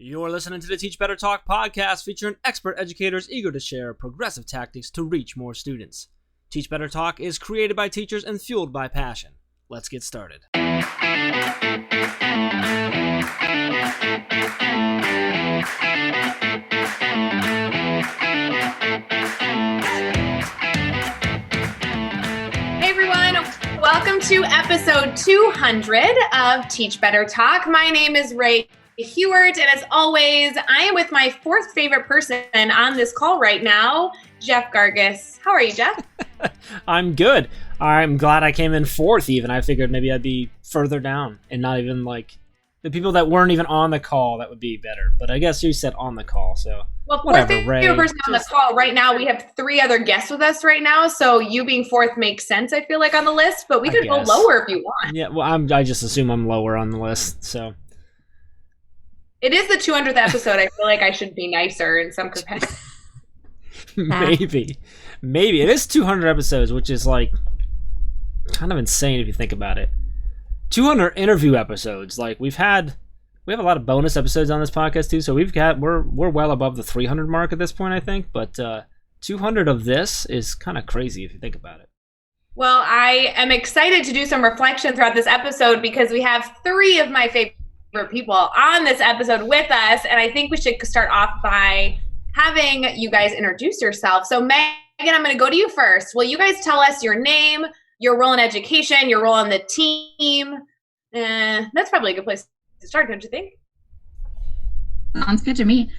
You're listening to the Teach Better Talk podcast featuring expert educators eager to share progressive tactics to reach more students. Teach Better Talk is created by teachers and fueled by passion. Let's get started. Welcome to episode 200 of Teach Better Talk. My name is Ray Hewart, and as always, I am with my fourth favorite person on this call right now, Jeff Gargis. How are you, Jeff? I'm good. I'm glad I came in fourth even. I figured maybe I'd be further down and not even like the people that weren't even on the call. That would be better. But I guess you said on the call, so well, whatever, fourth Ray. favorite person on the call right now. We have three other guests with us right now, so you being fourth makes sense, I feel like, on the list, but we could go lower if you want. Yeah, well, I just assume I'm lower on the list, so. It is the 200th episode. I feel like I should be nicer in some capacity. Maybe. It is 200 episodes, which is like kind of insane if you think about it. 200 interview episodes. Like we have a lot of bonus episodes on this podcast too, so we're well above the 300 mark at this point, I think. But 200 of this is kind of crazy if you think about it. Well, I am excited to do some reflection throughout this episode because we have three of my favorite people on this episode with us, and I think we should start off by having you guys introduce yourself. So Megan, I'm going to go to you first. Will you guys tell us your name, your role in education, your role on the team? That's probably a good place to start, don't you think? Sounds good to me.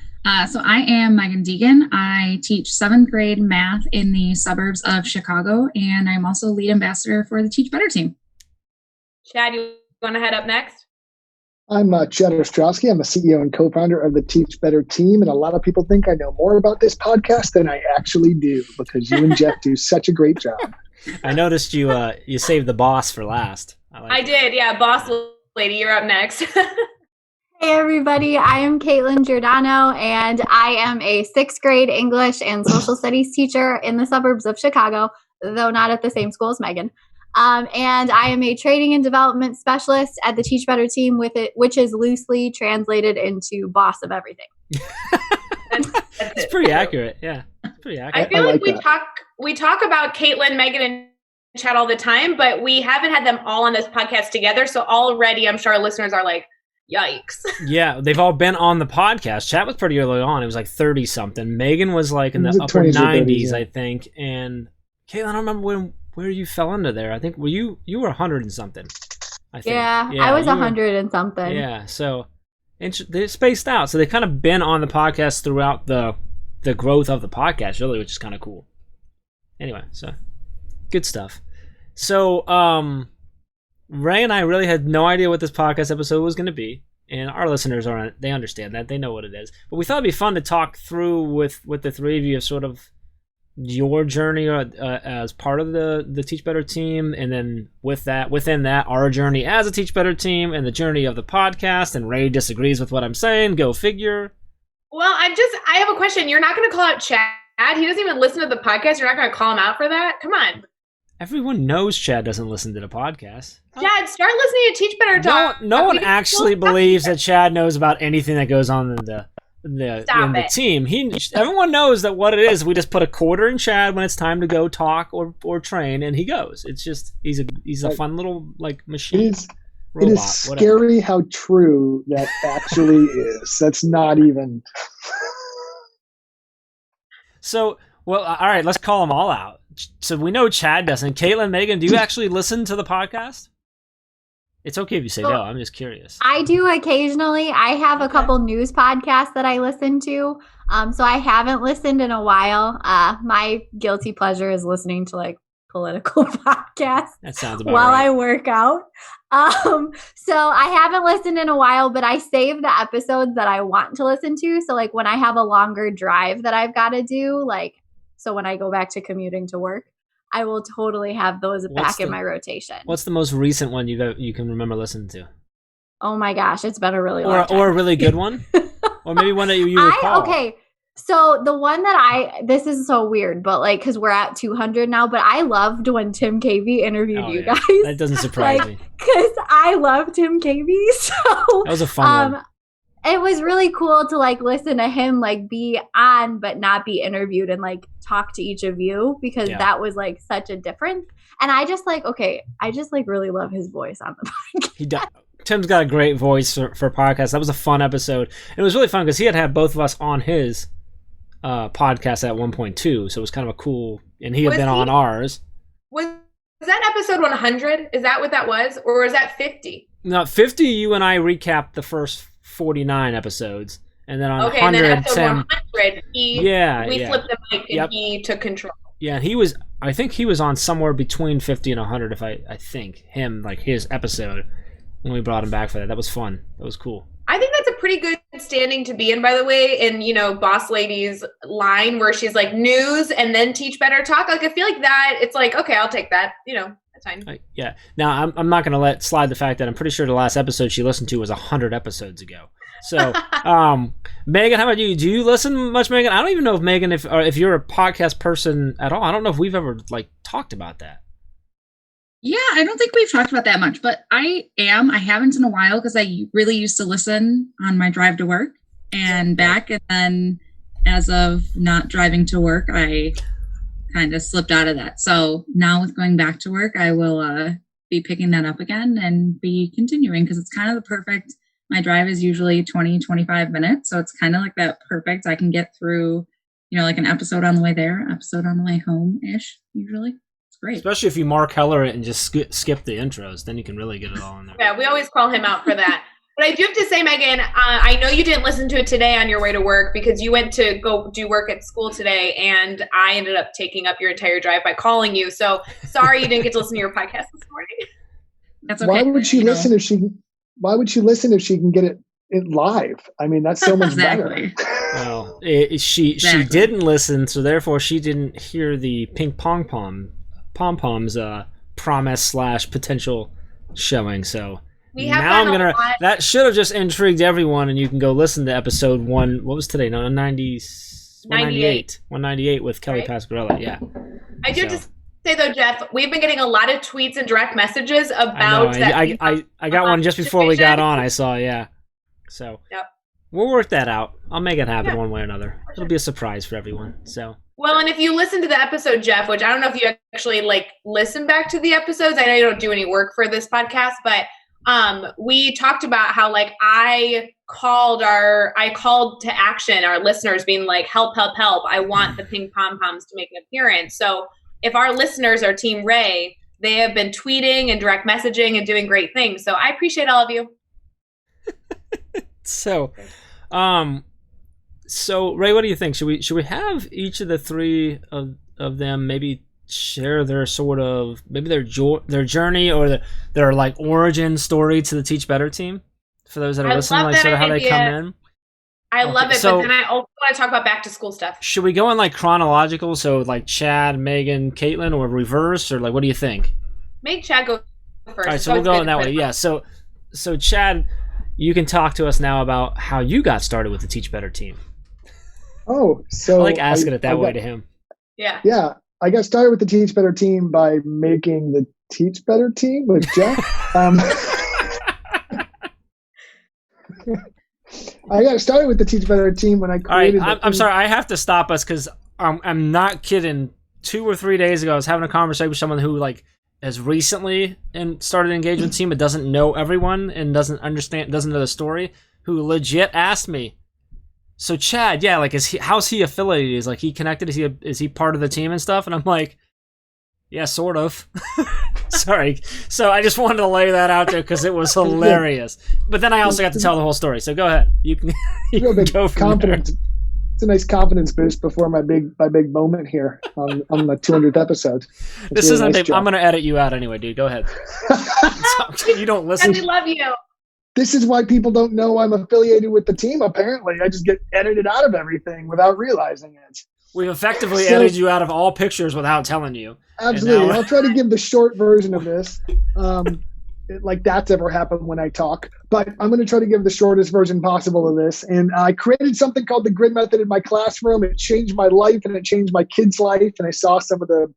So I am Meghan Deegan. I teach 7th grade math in the suburbs of Chicago, and I'm also lead ambassador for the Teach Better team. Chad, you want to head up next? I'm Chad Ostrowski. I'm the CEO and co-founder of the Teach Better team, and a lot of people think I know more about this podcast than I actually do because you and Jeff do such a great job. I noticed you saved the boss for last. I did, yeah. Boss lady, you're up next. Hey everybody, I am Katelynn Giordano, and I am a 6th grade English and social studies teacher in the suburbs of Chicago, though not at the same school as Megan. And I am a training and development specialist at the Teach Better team, which is loosely translated into boss of everything. It's pretty accurate. Yeah, it's pretty accurate. I feel like we talk about Katelynn, Megan, and Chad all the time, but we haven't had them all on this podcast together. So already, I'm sure our listeners are like, "Yikes!" Yeah, they've all been on the podcast. Chad was pretty early on; it was like 30 something. Megan was like in the upper 90s, I think, and Katelynn, I don't remember where you fell into there. I think you were 100 and something. I think. Yeah, I was 100 and something. Yeah, so they're spaced out. So they've kind of been on the podcast throughout the growth of the podcast, really, which is kind of cool. Anyway, so good stuff. So Ray and I really had no idea what this podcast episode was going to be, and our listeners they understand that, they know what it is. But we thought it'd be fun to talk through with the three of you of sort of your journey as part of the Teach Better team, and then within that our journey as a Teach Better team and the journey of the podcast. And Ray disagrees with what I'm saying. Go figure. Well, I have a question. You're not going to call out Chad? He doesn't even listen to the podcast. You're not going to call him out for that? Come on. Everyone knows Chad doesn't listen to the podcast. Chad, start listening to Teach Better Talk. No one actually believes that Chad knows about anything that goes on in the team. Everyone knows that what it is. We just put a quarter in Chad when it's time to go talk or train, and he goes. It's just he's a fun little like machine. It is scary how true that actually is. That's not even. So, well, all right, let's call them all out. So we know Chad doesn't. Katelynn, Megan, do you actually listen to the podcast? It's okay if you say no. I'm just curious. I do occasionally. I have a couple news podcasts that I listen to. So I haven't listened in a while. My guilty pleasure is listening to like political podcasts. That sounds about while right. I work out. So I haven't listened in a while, but I save the episodes that I want to listen to. So like when I have a longer drive that I've got to do, so when I go back to commuting to work, I will totally have those back in my rotation. What's the most recent one you can remember listening to? Oh my gosh, it's been a really long time. Or a really good one? Or maybe one that you recall. Okay, so the one that this is so weird, but because we're at 200 now, but I loved when Tim Cavey interviewed you guys. That doesn't surprise me. Because I love Tim Cavey. So that was a fun one. it was really cool to like listen to him like be on but not be interviewed and like talk to each of you, because that was like such a difference. And I just like really love his voice on the podcast. He does. Tim's got a great voice for podcasts. That was a fun episode. It was really fun because he had both of us on his podcast at one point too, so it was kind of a cool, and he had been on ours. Was that episode 100? Is that what that was? Or is that 50? No, 50, you and I recapped the first 49 episodes. And then on 100, and then episode Sam, 100, we flipped the mic and he took control. Yeah, and I think he was on somewhere between 50 and 100, if I think him, like his episode, when we brought him back for that. That was fun. That was cool. I think that's a pretty good standing to be in, by the way, in, Boss Lady's line where she's like, news and then teach better talk. Like, I feel like that, it's like, okay, I'll take that. That's fine. Yeah. Now, I'm not going to let slide the fact that I'm pretty sure the last episode she listened to was 100 episodes ago. So, Megan, how about you? Do you listen much, Megan? I don't even know if Megan, if you're a podcast person at all. I don't know if we've ever talked about that. Yeah, I don't think we've talked about that much, but I haven't in a while because I really used to listen on my drive to work and back. And then as of not driving to work, I kind of slipped out of that. So now with going back to work, I will be picking that up again and be continuing, because it's kind of the perfect, my drive is usually 20, 25 minutes. So it's kind of like that perfect. I can get through, like an episode on the way there, episode on the way home-ish usually. Great. Especially if you Mark Heller it and just skip the intros, then you can really get it all in there. Yeah, we always call him out for that. But I do have to say, Megan, I know you didn't listen to it today on your way to work because you went to go do work at school today, and I ended up taking up your entire drive by calling you. So sorry you didn't get to listen to your podcast this morning. That's okay. Why would she listen if she can get it live? I mean, that's so much better. Well, she didn't listen, so therefore she didn't hear the ping pom-poms promise / potential showing. So now that should have just intrigued everyone, and you can go listen to episode 1. What was today? No, 198 with Kelly Pasquarella. Yeah. I do have to say though, Jeff, we've been getting a lot of tweets and direct messages about I got one just before we got on. I saw, So we'll work that out. I'll make it happen one way or another. It'll be a surprise for everyone. So. Well, and if you listen to the episode, Jeff, which I don't know if you actually listen back to the episodes. I know you don't do any work for this podcast, but we talked about how I called to action our listeners, being like, help, help, help. I want the ping pom-poms to make an appearance. So if our listeners are Team Ray, they have been tweeting and direct messaging and doing great things. So I appreciate all of you. So, Ray, what do you think? Should we have each of the three of them maybe share their sort of their journey or their origin story to the Teach Better team for those that are listening, sort of how they come in? I love it, but then I also want to talk about back to school stuff. Should we go in chronological? So Chad, Megan, Katelynn, or reverse, or what do you think? Make Chad go first. All right, so we'll go in that way. Yeah. So Chad, you can talk to us now about how you got started with the Teach Better team. Oh, so I asking it that way to him. Yeah. Yeah. I got started with the Teach Better team by making the Teach Better team with Jeff. I got started with the Teach Better team when I created. All right, I'm sorry. I have to stop us because I'm not kidding. 2 or 3 days ago, I was having a conversation with someone who has recently started an engagement team but doesn't know everyone and doesn't know the story. Who legit asked me, so Chad, how's he affiliated? Is he connected? Is he part of the team and stuff? And I'm like, yeah, sort of. Sorry. So I just wanted to lay that out there because it was hilarious. But then I also got to tell the whole story. So go ahead. You can go from confidence. There. It's a nice confidence boost before my big moment here on the 200th episode. This isn't nice. I'm going to edit you out anyway, dude. Go ahead. You don't listen. We love you. This is why people don't know I'm affiliated with the team, apparently. I just get edited out of everything without realizing it. We've effectively edited you out of all pictures without telling you. Absolutely. I'll try to give the short version of this. That's ever happened when I talk. But I'm going to try to give the shortest version possible of this. And I created something called the grid method in my classroom. It changed my life and it changed my kids' life. And I saw some of the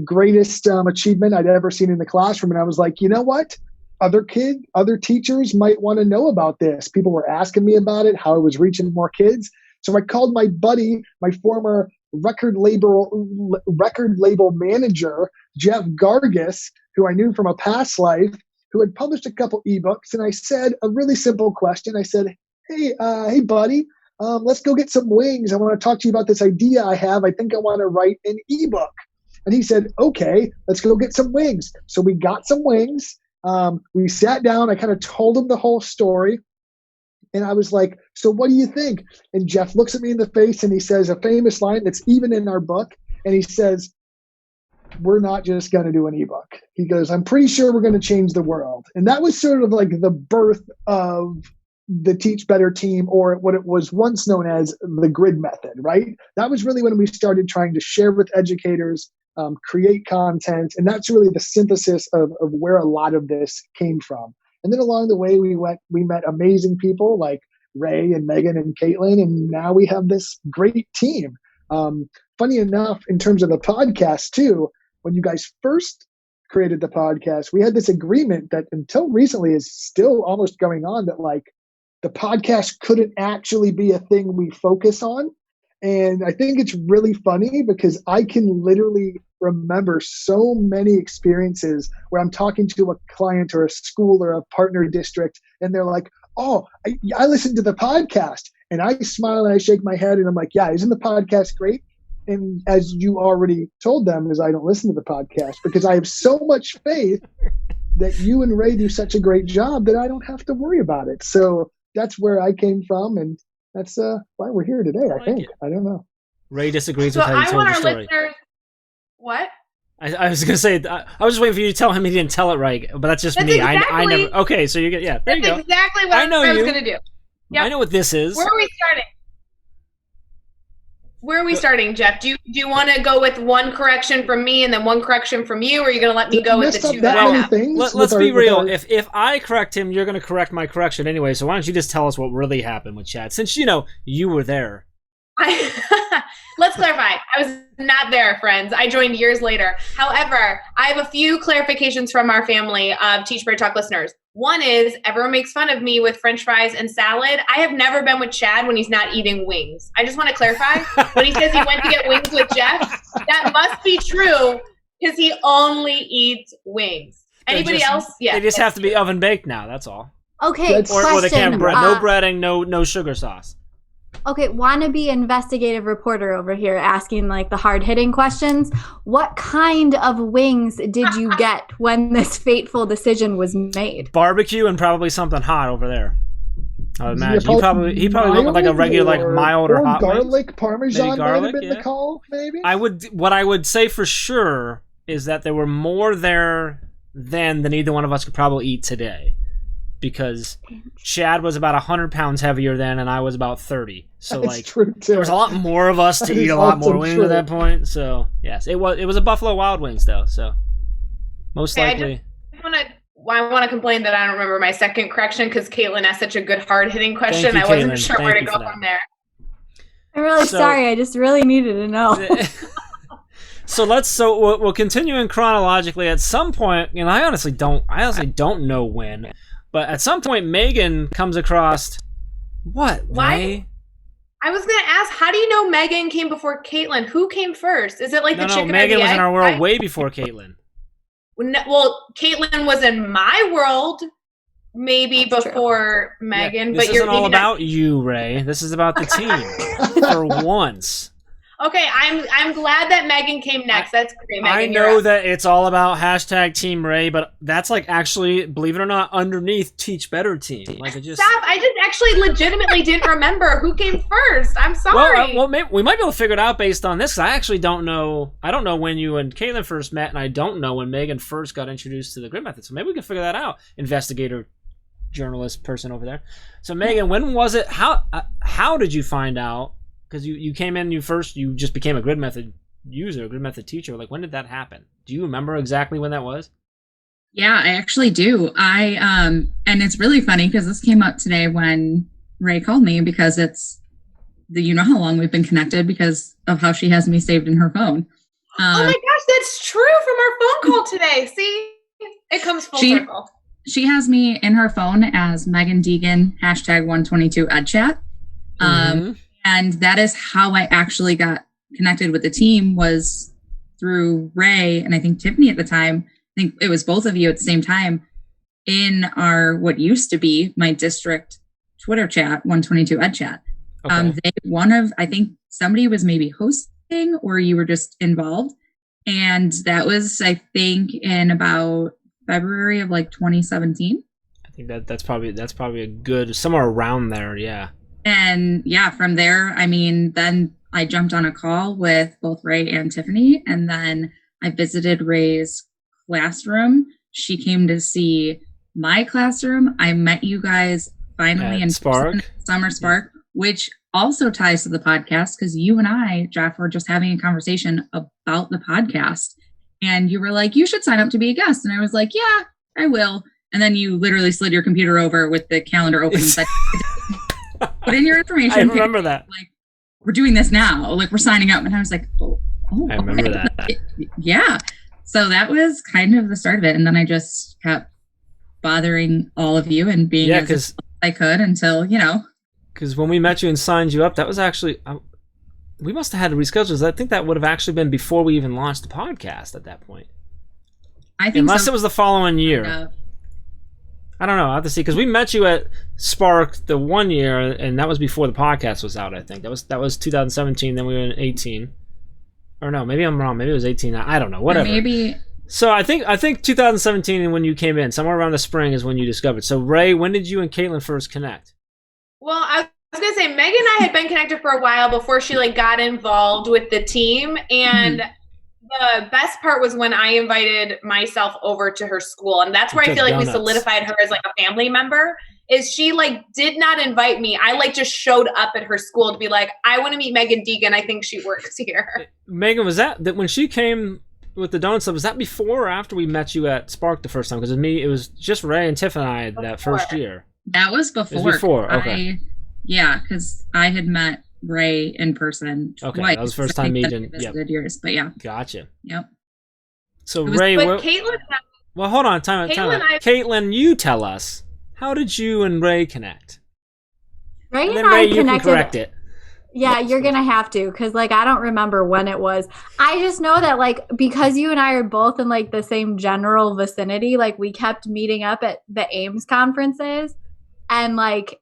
greatest achievement I'd ever seen in the classroom. And I was like, you know what? other teachers might want to know about this. People were asking me about it, how it was reaching more kids. So I called my buddy, my former record label manager, Jeff Gargis, who I knew from a past life, who had published a couple ebooks. And I said a really simple question. I said, hey buddy, let's go get some wings. I want to talk to you about this idea I have. I think I want to write an ebook. And he said, okay, let's go get some wings. So we got some wings. We sat down. I kind of told him the whole story. And I was like, so what do you think? And Jeff looks at me in the face and he says a famous line that's even in our book. And he says, we're not just going to do an ebook. He goes, I'm pretty sure we're going to change the world. And that was sort of like the birth of the Teach Better team, or what it was once known as the grid method, right? That was really when we started trying to share with educators, create content. And that's really the synthesis of where a lot of this came from. And then along the way, we met amazing people like Ray and Meghan and Katelynn, and now we have this great team. Funny enough, in terms of the podcast too, when you guys first created the podcast, we had this agreement that until recently is still almost going on, that like the podcast couldn't actually be a thing we focus on. And I think it's really funny because I can literally remember so many experiences where I'm talking to a client or a school or a partner district, and they're like, oh, I listened to the podcast. And I smile and I shake my head and I'm like, yeah, isn't the podcast great? And as you already told them, is I don't listen to the podcast because I have so much faith that you and Ray do such a great job that I don't have to worry about it. So that's where I came from, and that's why we're here today, I think. I don't know. Ray disagrees with how you told the story. Listeners, what? I was going to say, I was just waiting for you to tell him he didn't tell it right, but that's just me. Exactly, I never. Okay, so you get, yeah, there you go. That's exactly what I was going to do. Yep. I know what this is. Where are we starting? Where are we starting, Jeff? Do you want to go with one correction from me and then one correction from you, or are you going to let me go with the two that I have? Let's be real. If I correct him, you're going to correct my correction anyway, so why don't you just tell us what really happened with Chad, since, you were there. Let's clarify. I was not there, friends. I joined years later. However, I have a few clarifications from our family of Teach Better Talk listeners. One is, everyone makes fun of me with French fries and salad. I have never been with Chad when he's not eating wings. I just want to clarify. When he says he went to get wings with Jeff, that must be true because he only eats wings. Anybody else? Yeah. They just have to be oven baked now. That's all. Okay, or they can't bread. No breading, no sugar sauce. Okay, wannabe investigative reporter over here asking like the hard-hitting questions. What kind of wings did you get when this fateful decision was made? Barbecue and probably something hot over there. I would imagine. He probably went with like a regular, like mild or hot garlic, wings. Parmesan maybe garlic, might have been the call, maybe? What I would say for sure is that there were more there then than either one of us could probably eat today. Because Chad was about 100 pounds heavier then, and I was about 30. So That's there was a lot more of us to eat a lot more wings at that point. So yes, it was a Buffalo Wild Wings though. So most likely. I want to complain that I don't remember my second correction because Katelynn asked such a good hard hitting question. I wasn't sure where to go from there. I'm really sorry. I just really needed to know. So we'll continue in chronologically. At some point, I honestly don't know when. But at some point, Meghan comes across what? Why? I was going to ask, how do you know Meghan came before Katelynn? Who came first? Is it like the chicken or the egg? Meghan was in our world way before Katelynn. Well, Katelynn was in my world maybe before Meghan. Yeah, this isn't all about you, Ray. This is about the team for once. Okay, I'm glad that Meghan came next. That's great, Meghan. I know that it's all about hashtag Team Ray, but that's like actually, believe it or not, underneath Teach Better Team. Like it just stop! I just actually legitimately didn't remember who came first. I'm sorry. Well, maybe, we might be able to figure it out based on this. I actually don't know. I don't know when you and Katelynn first met, and I don't know when Meghan first got introduced to the grid method. So maybe we can figure that out. Investigator, journalist person over there. So Meghan, when was it? How did you find out? Because you came in, you just became a grid method user, a grid method teacher. Like, when did that happen? Do you remember exactly when that was? Yeah, I actually do. And it's really funny because this came up today when Ray called me, because it's how long we've been connected because of how she has me saved in her phone. Oh my gosh, that's true from our phone call today. See, it comes full circle. she has me in her phone as Meghan Deegan, #122EdChat. And that is how I actually got connected with the team, was through Ray and I think Tiffany at the time. I think it was both of you at the same time in our, what used to be my district Twitter chat, 122EdChat. Okay. I think somebody was maybe hosting or you were just involved. And that was, I think, in about February of like 2017. I think that's probably a good, somewhere around there. Yeah. And yeah, from there, I mean, then I jumped on a call with both Ray and Tiffany, and then I visited Ray's classroom. She came to see my classroom. I met you guys finally in Spark, Summer Spark, which also ties to the podcast, because you and I, Jeff, were just having a conversation about the podcast, and you were like, you should sign up to be a guest. And I was like, yeah, I will. And then you literally slid your computer over with the calendar open and said, put in your information. I remember that. Like, we're doing this now. Like, we're signing up. And I was like, oh I remember that. Yeah. So that was kind of the start of it. And then I just kept bothering all of you and being as I could until, Because when we met you and signed you up, that was actually, we must have had to reschedule. I think that would have actually been before we even launched the podcast at that point. I think Unless it was the following year. I don't know. I have to see, because we met you at Spark the one year, and that was before the podcast was out. I think that was 2017. Then we were in 18, or no, maybe I'm wrong. Maybe it was 18. I don't know. Whatever. Maybe. So I think 2017 when you came in, somewhere around the spring is when you discovered. So Ray, when did you and Katelynn first connect? Well, I was gonna say Megan and I had been connected for a while before she got involved with the team, and the best part was when I invited myself over to her school, and that's where I feel like we solidified her as like a family member. Is she did not invite me? I just showed up at her school to be like, I want to meet Meghan Deegan. I think she works here. Megan, was that when she came with the donut stuff? Was that before or after we met you at Spark the first time? Because it was just Ray and Tiff and I that first year. That was before. It was before. Okay. Because I had met Ray in person. Okay, that was the first time meeting. Visited yours, but yeah. Gotcha. Yep. So Ray, Katelynn. Well, hold on, time out. Katelynn, you tell us, how did you and Ray connect? Ray and I connected. You can correct it. Yeah, you're gonna have to, because I don't remember when it was. I just know that because you and I are both in the same general vicinity, we kept meeting up at the Ames conferences. And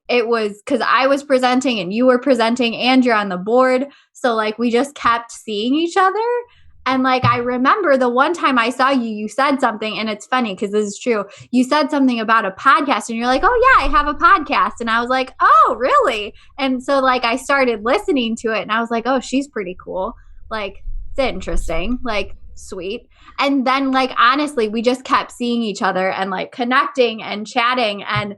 it was because I was presenting and you were presenting and you're on the board. So we just kept seeing each other. And I remember the one time I saw you, you said something, and it's funny because this is true. You said something about a podcast and you're like, oh yeah, I have a podcast. And I was like, oh, really? And so I started listening to it and I was like, oh, she's pretty cool. It's interesting, sweet. And then honestly, we just kept seeing each other and connecting and chatting. And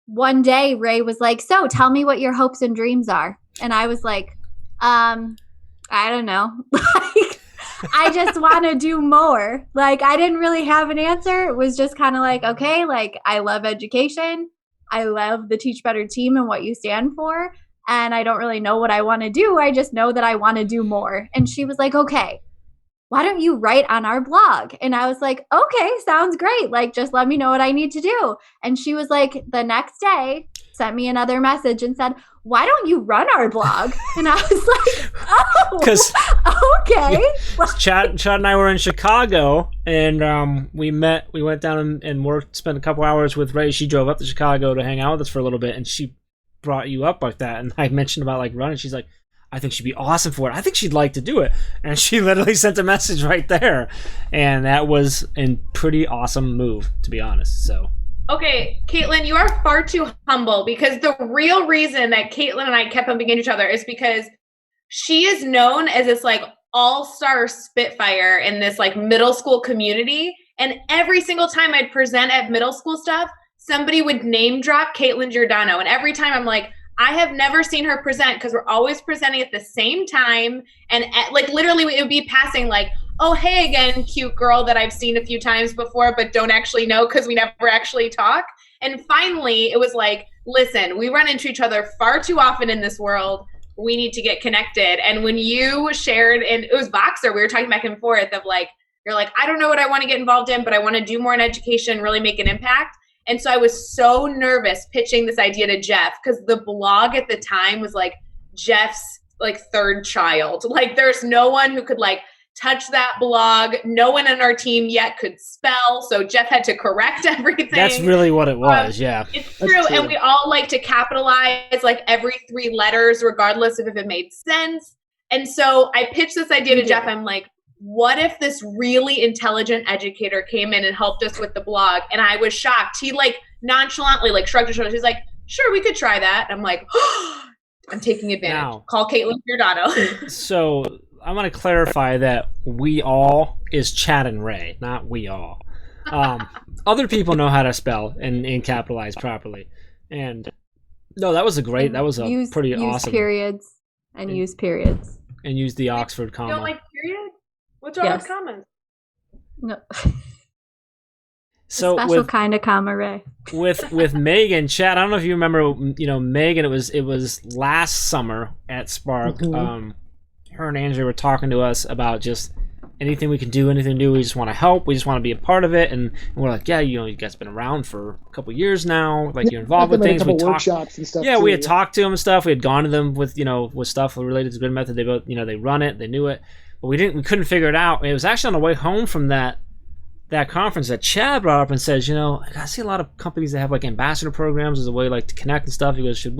one day Ray was like, so tell me what your hopes and dreams are. And I was like, I don't know. I just want to do more. I didn't really have an answer. It was just kind of okay, I love education. I love the Teach Better team and what you stand for. And I don't really know what I want to do. I just know that I want to do more. And she was like, okay, why don't you write on our blog? And I was like, okay, sounds great. just let me know what I need to do. And she was like, the next day, sent me another message and said, why don't you run our blog? And I was like, oh, okay. Chad and I were in Chicago, and we went down and worked, spent a couple hours with Ray. She drove up to Chicago to hang out with us for a little bit, and she brought you up like that. And I mentioned about running. She's like, I think she'd be awesome for it. I think she'd like to do it. And she literally sent a message right there. And that was a pretty awesome move, to be honest. So. Okay, Katelynn, you are far too humble, because the real reason that Katelynn and I kept bumping into each other is because she is known as this all-star spitfire in this middle school community. And every single time I'd present at middle school stuff, somebody would name drop Katelynn Giordano. And every time I'm like, I have never seen her present, because we're always presenting at the same time. And literally it would be passing oh, hey again, cute girl that I've seen a few times before, but don't actually know because we never actually talk. And finally it was listen, we run into each other far too often in this world. We need to get connected. And when you shared, and it was Voxer, we were talking back and forth of you're I don't know what I want to get involved in, but I want to do more in education, really make an impact. And so I was so nervous pitching this idea to Jeff because the blog at the time was like Jeff's like third child. Like there's no one who could like touch that blog. No one on our team yet could spell. So Jeff had to correct everything. That's really what it was. Yeah. It's true. And we all like to capitalize like every 3 letters, regardless of if it made sense. And so I pitched this idea to Jeff. I'm like, what if this really intelligent educator came in and helped us with the blog? And I was shocked. He like nonchalantly like shrugged his shoulders. He's like, sure, we could try that. I'm like, oh, I'm taking advantage. Now, call Katelynn Giordano. So I want to clarify that we all is Chad and Ray, not we all. Other people know how to spell and capitalize properly. And no, that was pretty awesome. Periods and use periods. And use the Oxford comma. You don't like period? What's wrong with commas? No. So special kind of comma, Ray. with Meghan, Chad, I don't know if you remember, Meghan, it was last summer at Spark. Mm-hmm. Her and Andrea were talking to us about just anything we can do, we just want to help, we just want to be a part of it, and we're like, yeah, you guys have been around for a couple years now, like you're involved with things. We workshops and stuff. Yeah, we had talked to them and stuff. We had gone to them with with stuff related to Grid Method. They both they run it, they knew it, but we couldn't figure it out. It was actually on the way home from that conference that Chad brought up and says, I see a lot of companies that have like ambassador programs as a way like to connect and stuff. He goes, are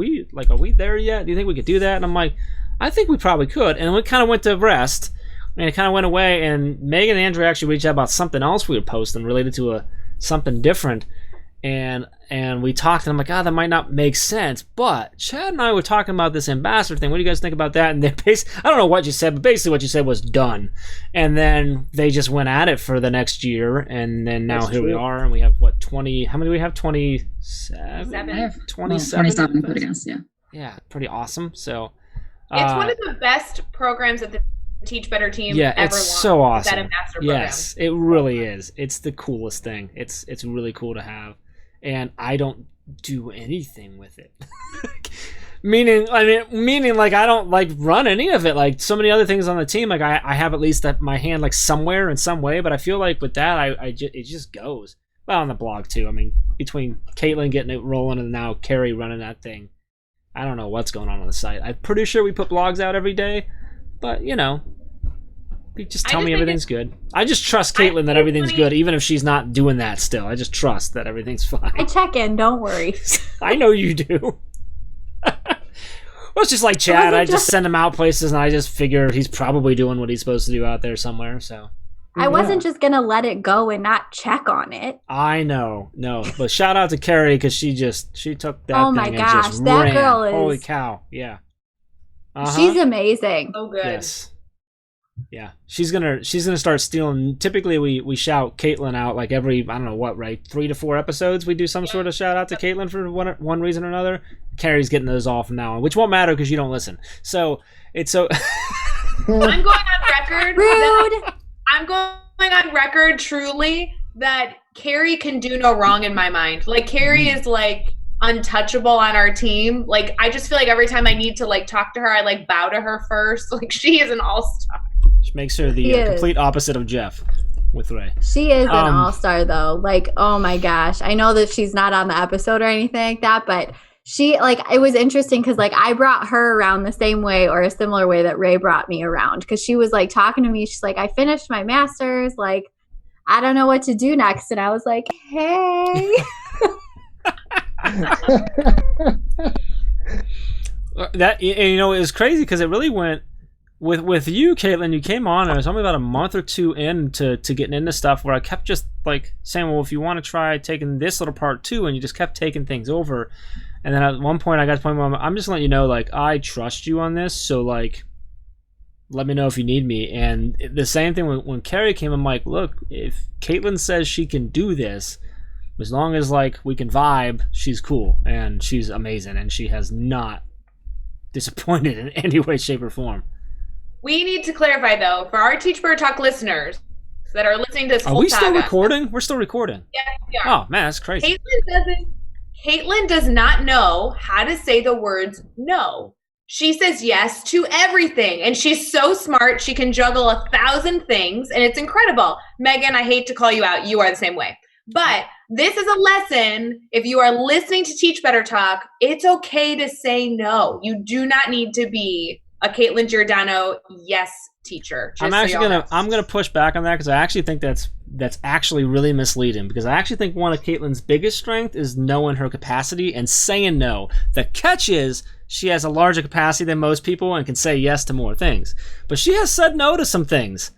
we there yet? Do you think we could do that? And I'm like, I think we probably could. And we kind of went to rest, and it kind of went away. And Meghan and Andrew actually reached out about something else we were posting related to something different. And we talked, and I'm like, that might not make sense. But Chad and I were talking about this ambassador thing. What do you guys think about that? And they I don't know what you said, but basically what you said was done. And then they just went at it for the next year. And then now we are, and we have 20? How many do we have? 27. 27 putting us. Yeah. Yeah, pretty awesome. So. It's one of the best programs that the Teach Better team ever it's so awesome. That ambassador program. Yes, it really is. It's the coolest thing. It's really cool to have, and I don't do anything with it. meaning like I don't like run any of it. Like so many other things on the team, like I have at least my hand like somewhere in some way. But I feel like with that, it just goes. Well, on the blog too. I mean, between Katelynn getting it rolling and now Carrie running that thing. I don't know what's going on the site. I'm pretty sure we put blogs out every day, but just tell me everything's good. I just trust Katelynn that everything's good, even if she's not doing that still. I just trust that everything's fine. I check in, don't worry. I know you do. Well, it's just like Chad. I just send him out places, and I just figure he's probably doing what he's supposed to do out there somewhere, so. I wasn't just going to let it go and not check on it. I know. No. But shout out to Carrie because she took that thing and just ran. That girl is... Holy cow. Yeah. She's amazing. So good. Yes. Yeah. She's gonna start stealing. Typically we shout Katelynn out like every, I don't know what, right? 3 to 4 episodes we do some sort of shout out to Katelynn for one reason or another. Carrie's getting those all from now on, which won't matter because you don't listen. So it's so... I'm going on record. Rude. I'm going on record truly that Carrie can do no wrong in my mind. Like Carrie is like untouchable on our team. Like I just feel like every time I need to like talk to her, I like bow to her first. Like she is an all-star. She makes her the complete opposite of Jeff with Ray. She is an all-star though. Like, oh my gosh. I know that she's not on the episode or anything like that, but she like it was interesting because like I brought her around the same way or a similar way that Ray brought me around because she was like talking to me. She's like, I finished my master's. Like, I don't know what to do next. And I was like, hey. That it was crazy because it really went with you, Katelynn. You came on. I was only about a month or two into getting into stuff where I kept just like saying, well, if you want to try taking this little part too, and you just kept taking things over. And then at one point, I got to the point where I'm just letting you know, like, I trust you on this, so, like, let me know if you need me. And the same thing when Carrie came, I'm like, look, if Katelynn says she can do this, as long as, like, we can vibe, she's cool, and she's amazing, and she has not disappointed in any way, shape, or form. We need to clarify, though, for our Teach Better Talk listeners that are listening to this Are we still recording? We're still recording. Yeah, we are. Oh, man, that's crazy. Katelynn does not know how to say the words no. She says yes to everything. And she's so smart. She can juggle 1,000 things. And it's incredible. Meghan, I hate to call you out. You are the same way. But this is a lesson. If you are listening to Teach Better Talk, it's okay to say no. You do not need to be a Katelynn Giordano yes teacher. I'm gonna push back on that because I actually think that's actually really misleading, because I actually think one of Katelynn's biggest strengths is knowing her capacity and saying no. The catch is she has a larger capacity than most people and can say yes to more things, but she has said no to some things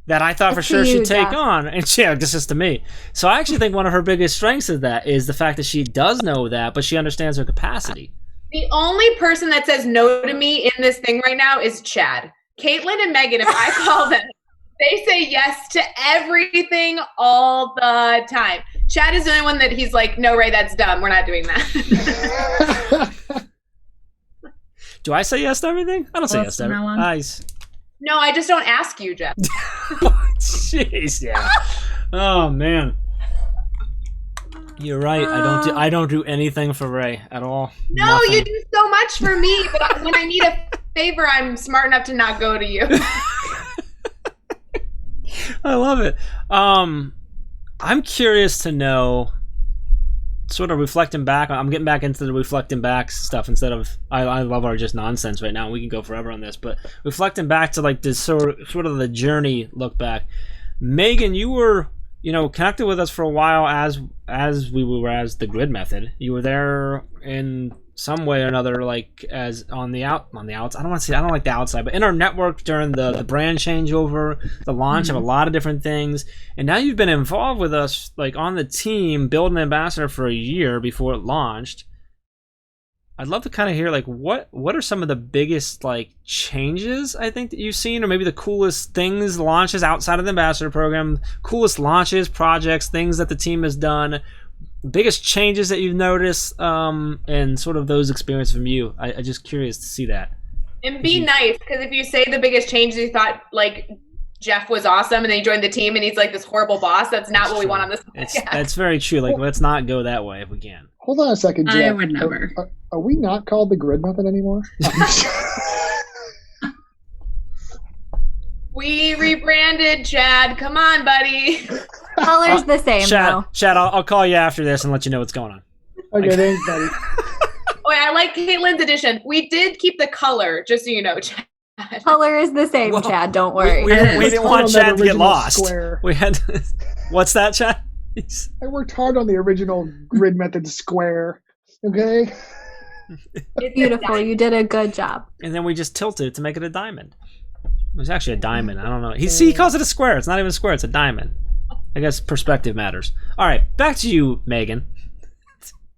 that I thought for sure she'd take on, and this is to me. So I actually think one of her biggest strengths is the fact that she does know that, but she understands her capacity. The only person that says no to me in this thing right now is Chad. Katelynn and Meghan, if I call them, they say yes to everything all the time. Chad is the only one that he's like, no, Ray, that's dumb. We're not doing that. Do I say yes to everything? I don't say yes to everything. No, I just don't ask you, Jeff. Jeez, yeah. Oh man, you're right. I don't do anything for Ray at all. No, nothing. You do so much for me, but when I need a favor, I'm smart enough to not go to you. I love it. I'm curious to know, sort of reflecting back. I'm getting back into the reflecting back stuff instead of I love our just nonsense right now. We can go forever on this, but reflecting back to like this sort of the journey look back. Meghan, you were connected with us for a while as we were as the grid method. You were there in some way or another, like as on the outside. I don't like the outside, but in our network during the brand changeover, the launch of a lot of different things. And now you've been involved with us, like on the team, building Ambassador for a year before it launched. I'd love to kind of hear like what are some of the biggest like changes I think that you've seen, or maybe the coolest things, launches outside of the Ambassador program, coolest launches, projects, things that the team has done. Biggest changes that you've noticed, and sort of those experiences from you. I'm just curious to see that. And be nice, because if you say the biggest changes, you thought like Jeff was awesome, and then he joined the team, and he's like this horrible boss. That's not what we want on this podcast. That's very true. Like, let's not go that way if we can. Hold on a second, Jeff. I would never. Are we not called the grid method anymore? We rebranded, Chad. Come on, buddy. Color's the same, though. Chad, I'll call you after this and let you know what's going on. Okay, thanks, buddy. Wait, I like Katelynn's edition. We did keep the color, just so you know, Chad. Color is the same, Chad. Don't worry. We didn't want Chad to get lost. Square. We had. What's that, Chad? I worked hard on the original grid method square. Okay. It's beautiful. You did a good job. And then we just tilted it to make it a diamond. It was actually a diamond. I don't know. He calls it a square. It's not even a square. It's a diamond. I guess perspective matters. All right, back to you, Meghan.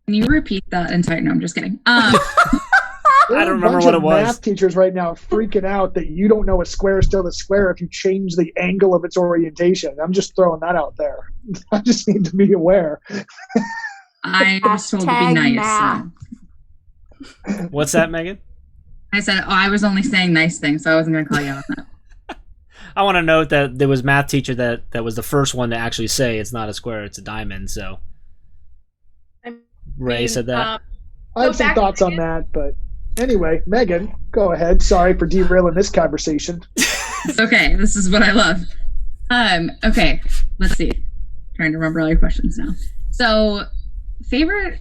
Can you repeat that entire? No, I'm just kidding. I don't remember what it was. Math teachers right now freaking out that you don't know a square is still a square if you change the angle of its orientation. I'm just throwing that out there. I just need to be aware. I was told to be nice. So. What's that, Meghan? I said, I was only saying nice things, so I wasn't going to call you out on that. I want to note that there was a math teacher that was the first one to actually say it's not a square, it's a diamond. So Ray said that. I have some thoughts on that, but anyway, Meghan, go ahead. Sorry for derailing this conversation. It's okay. This is what I love. Okay, let's see. Trying to remember all your questions now. So, favorite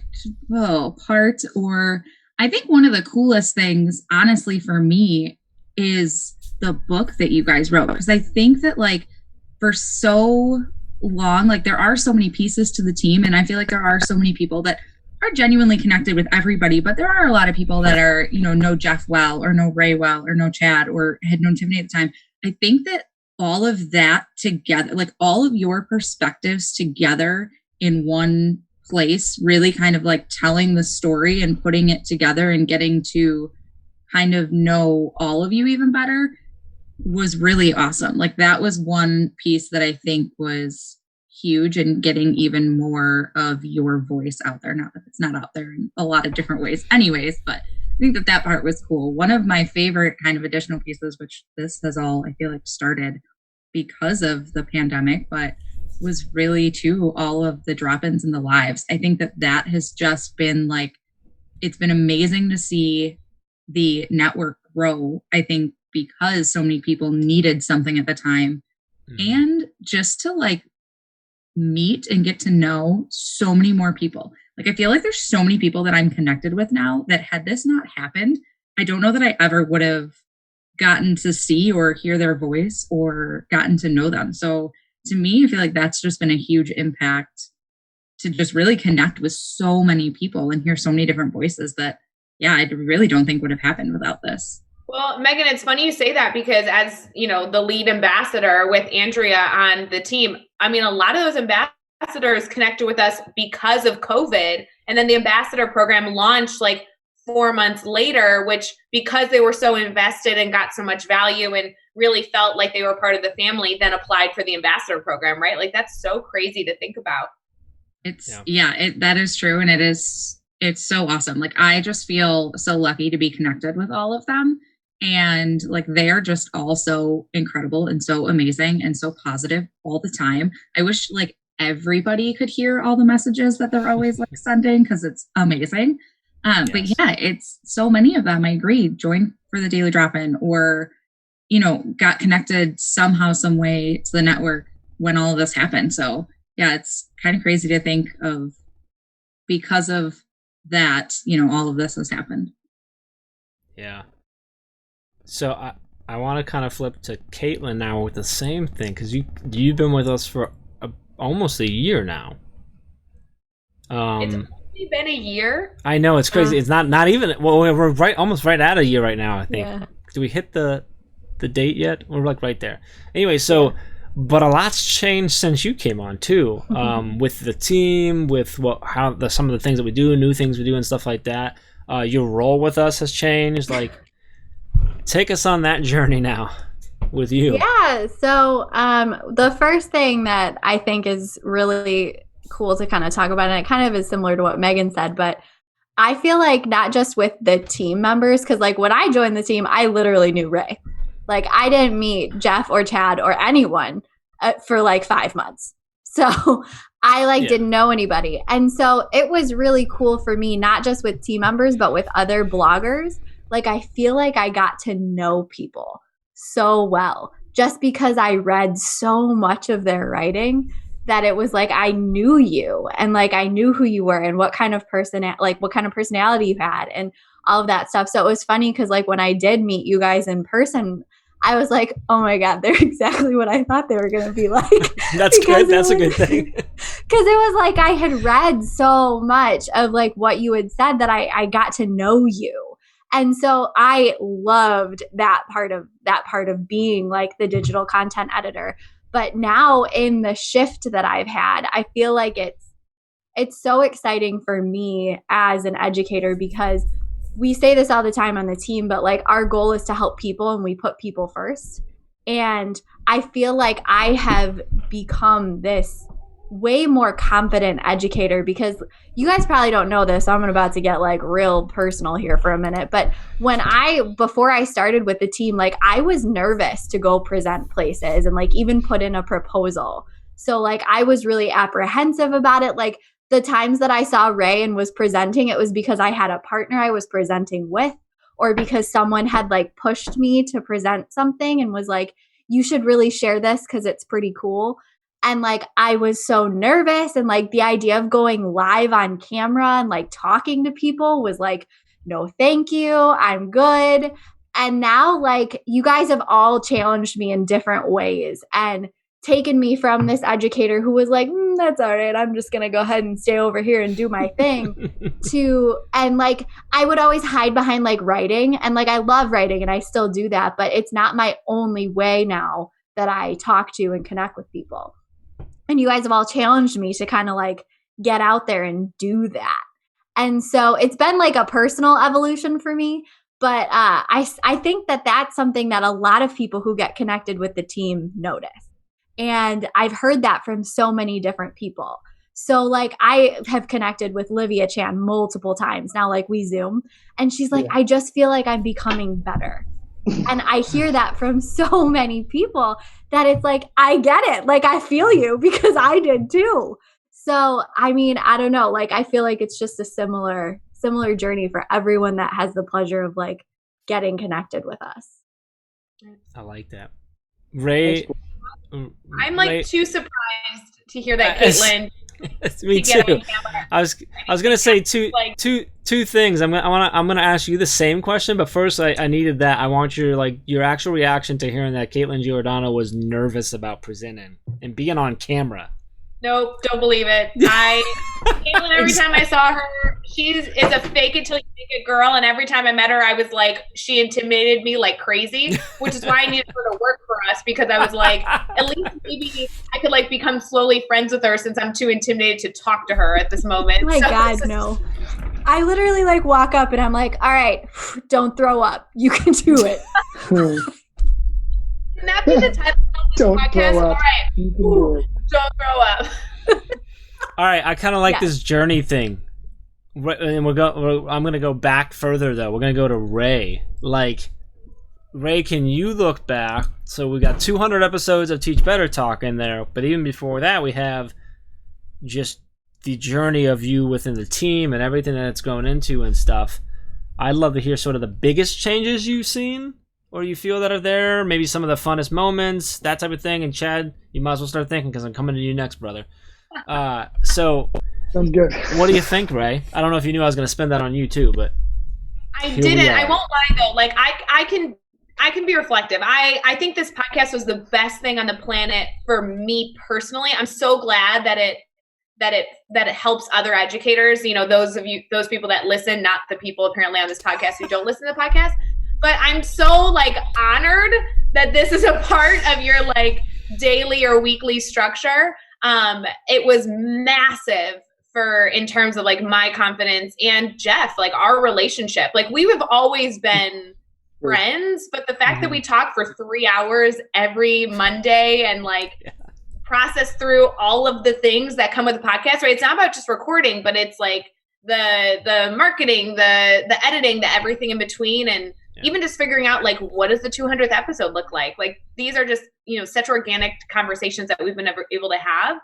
part, or I think one of the coolest things, honestly, for me, is the book that you guys wrote. Because I think that, like, for so long, like, there are so many pieces to the team, and I feel like there are so many people that are genuinely connected with everybody, but there are a lot of people that are, know Jeff well, or know Ray well, or know Chad, or had known Tiffany at the time. I think that all of that together, like all of your perspectives together in one place, really kind of like telling the story and putting it together and getting to kind of know all of you even better was really awesome. Like that was one piece that I think was huge, and getting even more of your voice out there. Not that it's not out there in a lot of different ways anyways, but I think that part was cool. One of my favorite kind of additional pieces, which this has all, I feel like, started because of the pandemic, but was really too all of the drop-ins and the lives. I think that has just been like, it's been amazing to see the network grow, I think, because so many people needed something at the time. And just to like meet and get to know so many more people. Like, I feel like there's so many people that I'm connected with now that had this not happened, I don't know that I ever would have gotten to see or hear their voice or gotten to know them. So to me, I feel like that's just been a huge impact to just really connect with so many people and hear so many different voices that, yeah, I really don't think would have happened without this. Well, Meghan, it's funny you say that because as, you know, the lead ambassador with Andrea on the team, I mean, a lot of those ambassadors connected with us because of COVID. And then the ambassador program launched like 4 months later, which because they were so invested and got so much value and really felt like they were part of the family, then applied for the ambassador program, right? Like, that's so crazy to think about. That is true. And it's so awesome. Like, I just feel so lucky to be connected with all of them. And like, they're just all so incredible and so amazing and so positive all the time. I wish like everybody could hear all the messages that they're always like sending, because it's amazing. But yeah, it's so many of them, I agree, joined for the Daily Drop-In or, you know, got connected somehow, some way to the network when all of this happened. So yeah, it's kind of crazy to think of, because of that, you know, all of this has happened. Yeah. So I want to kind of flip to Katelynn now with the same thing, because you've been with us for almost a year now. It's only been a year. I know, it's crazy. It's not even. Well, we're almost right at a year right now, I think. Yeah. Do we hit the date yet? We're like right there. Anyway, so but a lot's changed since you came on too. With the team, with some of the things that we do, new things we do, and stuff like that. Your role with us has changed. Like, take us on that journey now with you. Yeah. So the first thing that I think is really cool to kind of talk about, and it kind of is similar to what Meghan said, but I feel like not just with the team members, because like when I joined the team, I literally knew Ray. Like, I didn't meet Jeff or Chad or anyone for like 5 months. So I didn't know anybody. And so it was really cool for me, not just with team members, but with other bloggers. Like, I feel like I got to know people so well just because I read so much of their writing that it was like I knew you and like I knew who you were and what kind of personality you had and all of that stuff. So it was funny because like when I did meet you guys in person, I was like, oh my God, they're exactly what I thought they were going to be like. That's good. That's a good thing. Because it was like I had read so much of like what you had said that I got to know you. And so I loved that part of being like the digital content editor. But now in the shift that I've had, I feel like it's so exciting for me as an educator, because we say this all the time on the team, but like our goal is to help people and we put people first. And I feel like I have become this way more confident educator, because you guys probably don't know this. So I'm about to get like real personal here for a minute. But before I started with the team, like I was nervous to go present places and like even put in a proposal. So like I was really apprehensive about it. Like the times that I saw Ray and was presenting, it was because I had a partner I was presenting with, or because someone had like pushed me to present something and was like, you should really share this because it's pretty cool. And like, I was so nervous, and like the idea of going live on camera and like talking to people was like, no, thank you. I'm good. And now like you guys have all challenged me in different ways and taken me from this educator who was like, that's all right, I'm just going to go ahead and stay over here and do my thing and like, I would always hide behind like writing, and like, I love writing and I still do that, but it's not my only way now that I talk to and connect with people. And you guys have all challenged me to kind of like get out there and do that. And so it's been like a personal evolution for me. But I think that that's something that a lot of people who get connected with the team notice. And I've heard that from so many different people. So like I have connected with Livia Chan multiple times now, like we Zoom. And she's like, I just feel like I'm becoming better. And I hear that from so many people that it's like, I get it. Like, I feel you because I did too. So, I mean, I don't know. like, I feel like it's just a similar journey for everyone that has the pleasure of like getting connected with us. I like that. Ray, I'm like too surprised to hear that Katelynn. Me too. I was gonna say two things. I'm gonna ask you the same question, but first I needed that. I want your actual reaction to hearing that Katelynn Giordano was nervous about presenting and being on camera. Nope, don't believe it. Katelynn, every time I saw her, she is a fake it till you make it girl, and every time I met her, I was like, she intimidated me like crazy, which is why I needed her to work for us, because I was like, at least maybe I could like become slowly friends with her, since I'm too intimidated to talk to her at this moment. Oh my God, no. I literally like walk up and I'm like, all right, don't throw up. You can do it. Can that be the title of this Don't podcast? throw up. All right. You can do it. Don't throw up. All right, I kind of like this journey thing, and I'm gonna go back further though. We're gonna go to Ray. Like, Ray, can you look back? So we got 200 episodes of Teach Better Talk in there, but even before that, we have just the journey of you within the team and everything that it's going into and stuff. I'd love to hear sort of the biggest changes you've seen or you feel that are there, maybe some of the funnest moments, that type of thing. And Chad, you might as well start thinking, because I'm coming to you next, brother. So Sounds good. what do you think, Ray? I don't know if you knew I was going to spend that on you too, but I didn't. I won't lie though. Like I can be reflective. I think this podcast was the best thing on the planet for me personally. I'm so glad that it helps other educators. You know, those people that listen, not the people apparently on this podcast who don't listen to the podcast. But I'm so like honored that this is a part of your like daily or weekly structure. It was massive in terms of like my confidence and Jeff, like our relationship. Like we have always been friends, but the fact that we talk for 3 hours every Monday and like process through all of the things that come with the podcast, right? It's not about just recording, but it's like the marketing, the editing, the everything in between, and even just figuring out like what does the 200th episode look like? Like these are just, such organic conversations that we've been able to have.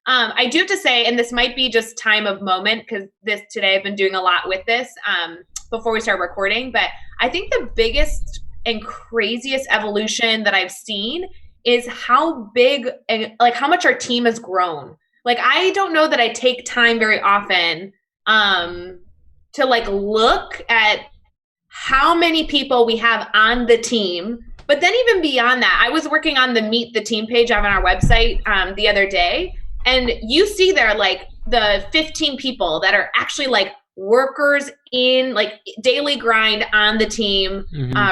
I do have to say, and this might be just time of moment, because today I've been doing a lot with this before we start recording, but I think the biggest and craziest evolution that I've seen is how big and like how much our team has grown. Like, I don't know that I take time very often to like look at how many people we have on the team. But then even beyond that, I was working on the Meet the Team page on our website the other day. And you see there like the 15 people that are actually like workers in like daily grind on the team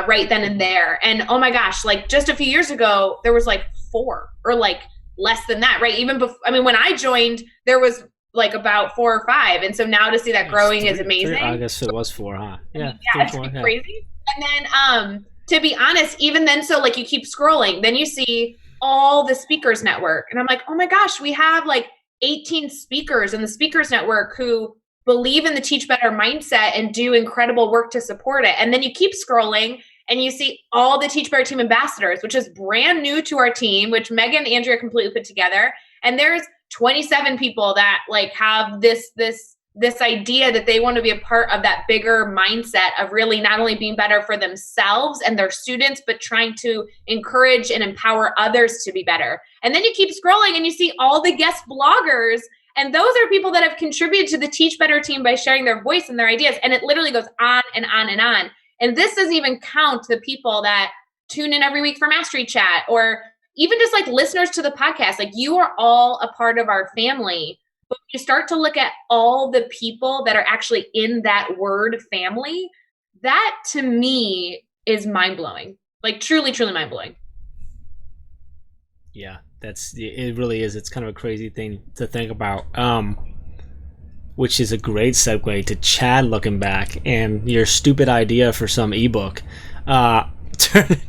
right then and there. And oh my gosh, like just a few years ago, there was like 4 or like less than that, right? Even before, I mean, when I joined, there was like about 4 or 5. And so now to see that growing is amazing. I guess it was 4, huh? Yeah. Yeah, it's crazy. And then to be honest, even then, so like you keep scrolling, then you see all the speakers network. And I'm like, oh my gosh, we have like 18 speakers in the speakers network who believe in the Teach Better mindset and do incredible work to support it. And then you keep scrolling and you see all the Teach Better team ambassadors, which is brand new to our team, which Meghan and Andrea completely put together. And there's 27 people that like have this idea that they want to be a part of that bigger mindset of really not only being better for themselves and their students, but trying to encourage and empower others to be better. And then you keep scrolling and you see all the guest bloggers, and those are people that have contributed to the Teach Better team by sharing their voice and their ideas. And it literally goes on and on and on. And this doesn't even count the people that tune in every week for Mastery Chat, or even just like listeners to the podcast. Like, you are all a part of our family. But when you start to look at all the people that are actually in that word family, that to me is mind-blowing. Like truly, truly mind-blowing. Yeah, it really is. It's kind of a crazy thing to think about. Which is a great segue to Chad looking back and your stupid idea for some ebook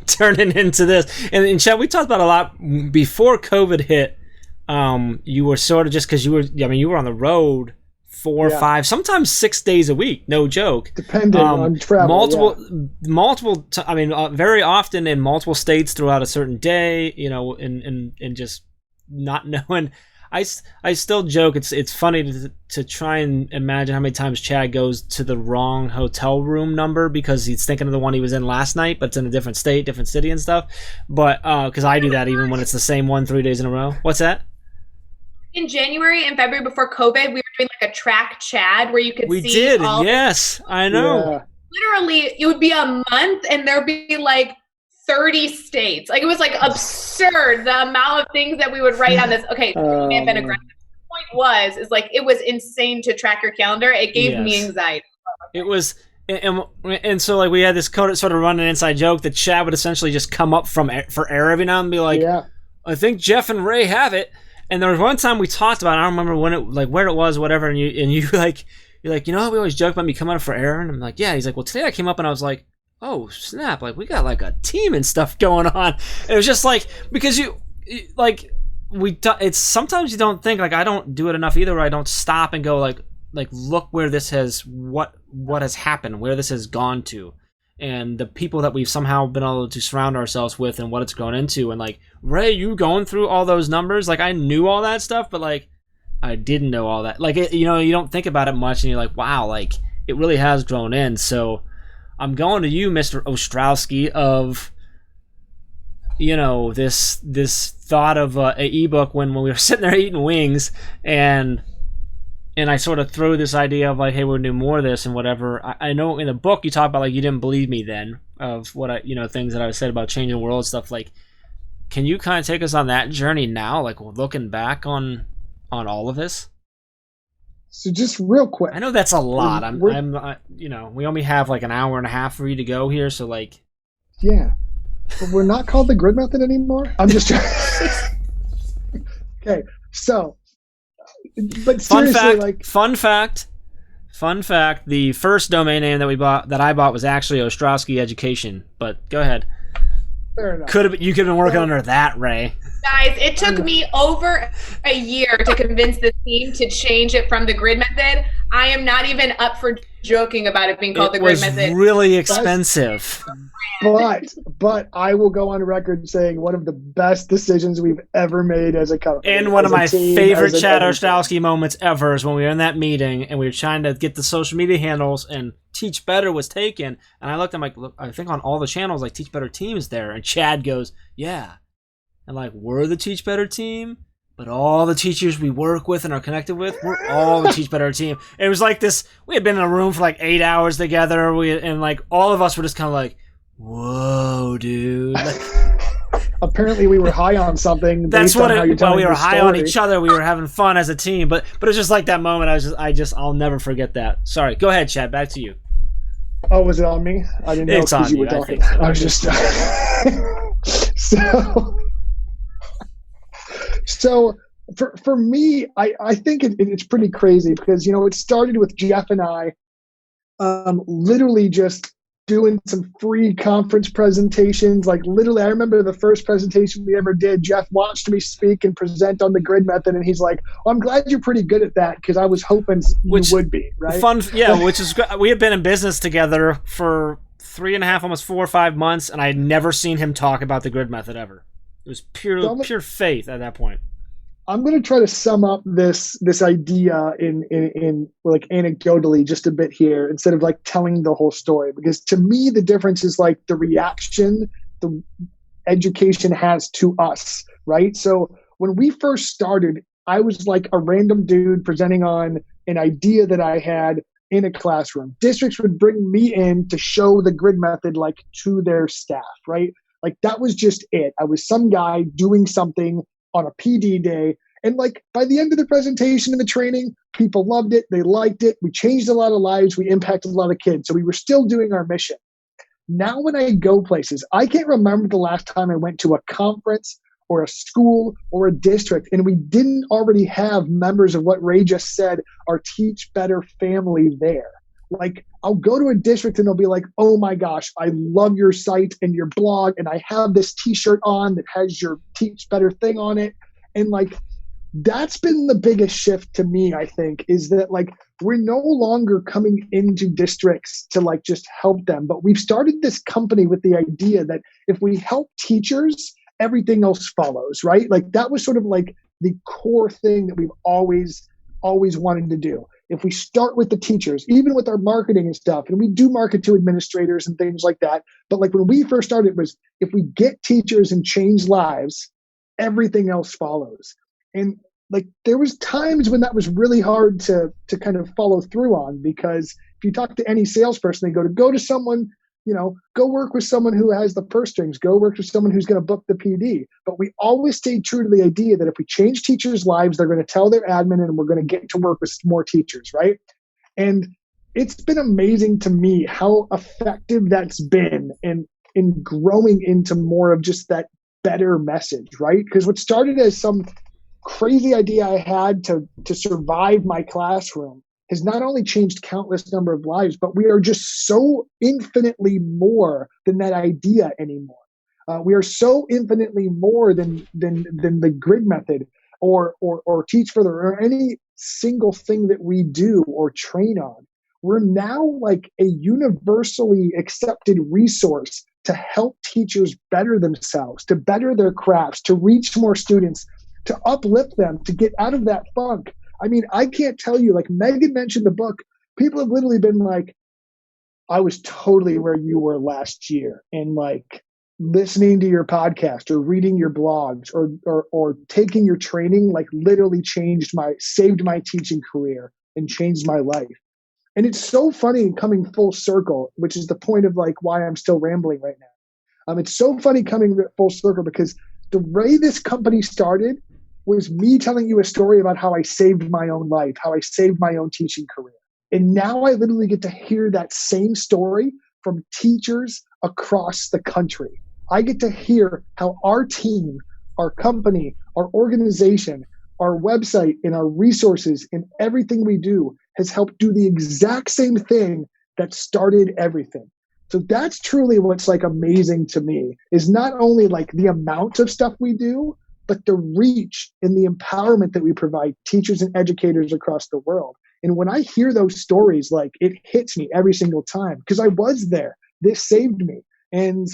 turning into this. And Chad, we talked about a lot before COVID hit. You were sort of, just because you were on the road 4 or 5, sometimes 6 days a week, no joke, depending on travel. Very often in multiple states throughout a certain day, and just not knowing. I still joke. It's funny to try and imagine how many times Chad goes to the wrong hotel room number because he's thinking of the one he was in last night, but it's in a different state, different city and stuff. But because I do that even when it's the same one 3 days in a row. What's that? In January and February before COVID, we were doing like a track Chad where you could We see. did. Yes, I know. Yeah. Literally, it would be a month and there'd be like 30 states. Like it was like absurd the amount of things that we would write on this. Okay, it may have been aggressive. The point is like it was insane to track your calendar. It gave me anxiety. It was, and so like we had this sort of run an inside joke that Chad would essentially just come up for air every now and be like, I think Jeff and Ray have it. And there was one time we talked about it, I don't remember when it, like where it was, whatever, and you like, you're like, you know how we always joke about me coming up for air? And I'm like, yeah. He's like, well, today I came up and I was like, oh snap, like we got like a team and stuff going on. And it was just like, because it's sometimes you don't think, like I don't do it enough either, where I don't stop and go like look where this has, what has happened, where this has gone to, and the people that we've somehow been able to surround ourselves with and what it's grown into. And like, Ray, you going through all those numbers, like I knew all that stuff, but like I didn't know all that. Like, you don't think about it much and you're like, wow, like it really has grown in. So I'm going to you, Mr. Ostrowski, of, this thought of a ebook when we were sitting there eating wings, and I sort of throw this idea of like, hey, we're going to do more of this and whatever. I know in the book you talk about like you didn't believe me then of what things that I said about changing the world and stuff. Like, can you kind of take us on that journey now, like looking back on all of this? So just real quick. I know that's a lot. We only have like an hour and a half for you to go here, so like. Yeah, but we're not called the grid method anymore. I'm just trying. Okay, so, but seriously, fun fact. The first domain name that I bought was actually Ostrowski Education. But go ahead. Fair enough. You could have been working under that, Ray. Guys, it took me over a year to convince the team to change it from the grid method. I am not even up for joking about it being called the grid method. It was really expensive. But I will go on record saying one of the best decisions we've ever made as a company. And one of my favorite Chad Ostrowski moments ever is when we were in that meeting and we were trying to get the social media handles, and Teach Better was taken. And I looked, I'm like, look, I think on all the channels, like Teach Better Team is there. And Chad goes, yeah. And like, we're the Teach Better team, but all the teachers we work with and are connected with, we're all the Teach Better team. And it was like this, we had been in a room for like 8 hours together, and like all of us were just kind of like, whoa, dude. Like, apparently we were high on something. That's what it, while we were high on each other, we were having fun as a team, but it was just like that moment. I'll never forget that. Sorry, go ahead, Chad, back to you. Oh, was it on me? I didn't know because you were talking. I was just So for me, I think it's pretty crazy because, it started with Jeff and I literally just doing some free conference presentations. Like literally, I remember the first presentation we ever did, Jeff watched me speak and present on the grid method. And he's like, well, I'm glad you're pretty good at that because I was hoping you would be, right? Which is good. We had been in business together for 3.5, almost 4 or 5 months. And I had never seen him talk about the grid method ever. It was pure faith at that point. I'm going to try to sum up this idea in like anecdotally just a bit here instead of like telling the whole story, because to me the difference is like the reaction the education has to us, right? So when we first started, I was like a random dude presenting on an idea that I had in a classroom. Districts would bring me in to show the grid method like to their staff, right? Like that was just it. I was some guy doing something on a PD day. And like by the end of the presentation and the training, people loved it. They liked it. We changed a lot of lives. We impacted a lot of kids. So we were still doing our mission. Now when I go places, I can't remember the last time I went to a conference or a school or a district and we didn't already have members of what Ray just said, our Teach Better family there. Like I'll go to a district and they'll be like, oh my gosh, I love your site and your blog. And I have this t-shirt on that has your Teach Better thing on it. And like, that's been the biggest shift to me, I think, is that like, we're no longer coming into districts to like just help them, but we've started this company with the idea that if we help teachers, everything else follows, right? Like that was sort of like the core thing that we've always wanted to do. If we start with the teachers, even with our marketing and stuff, and we do market to administrators and things like that, but like when we first started, it was if we get teachers and change lives, everything else follows. And like there was times when that was really hard to kind of follow through on, because if you talk to any salesperson, they go to someone, go work with someone who has the purse strings, go work with someone who's going to book the PD. But we always stayed true to the idea that if we change teachers' lives, they're going to tell their admin and we're going to get to work with more teachers, right? And it's been amazing to me how effective that's been in growing into more of just that better message, right? Because what started as some crazy idea I had to survive my classroom has not only changed countless number of lives, but we are just so infinitely more than that idea anymore. We are so infinitely more than the grid method or teach further or any single thing that we do or train on. We're now like a universally accepted resource to help teachers better themselves, to better their crafts, to reach more students, to uplift them, to get out of that funk. I mean, I can't tell you, like Meghan mentioned the book, people have literally been like, I was totally where you were last year, and like listening to your podcast or reading your blogs or taking your training, like literally saved my teaching career and changed my life. And it's so funny coming full circle, which is the point of like why I'm still rambling right now. It's so funny coming full circle because the way this company started was me telling you a story about how I saved my own life, how I saved my own teaching career. And now I literally get to hear that same story from teachers across the country. I get to hear how our team, our company, our organization, our website, and our resources and everything we do has helped do the exact same thing that started everything. So that's truly what's like amazing to me, is not only like the amount of stuff we do, but the reach and the empowerment that we provide teachers and educators across the world. And when I hear those stories, like it hits me every single time because I was there. This saved me. And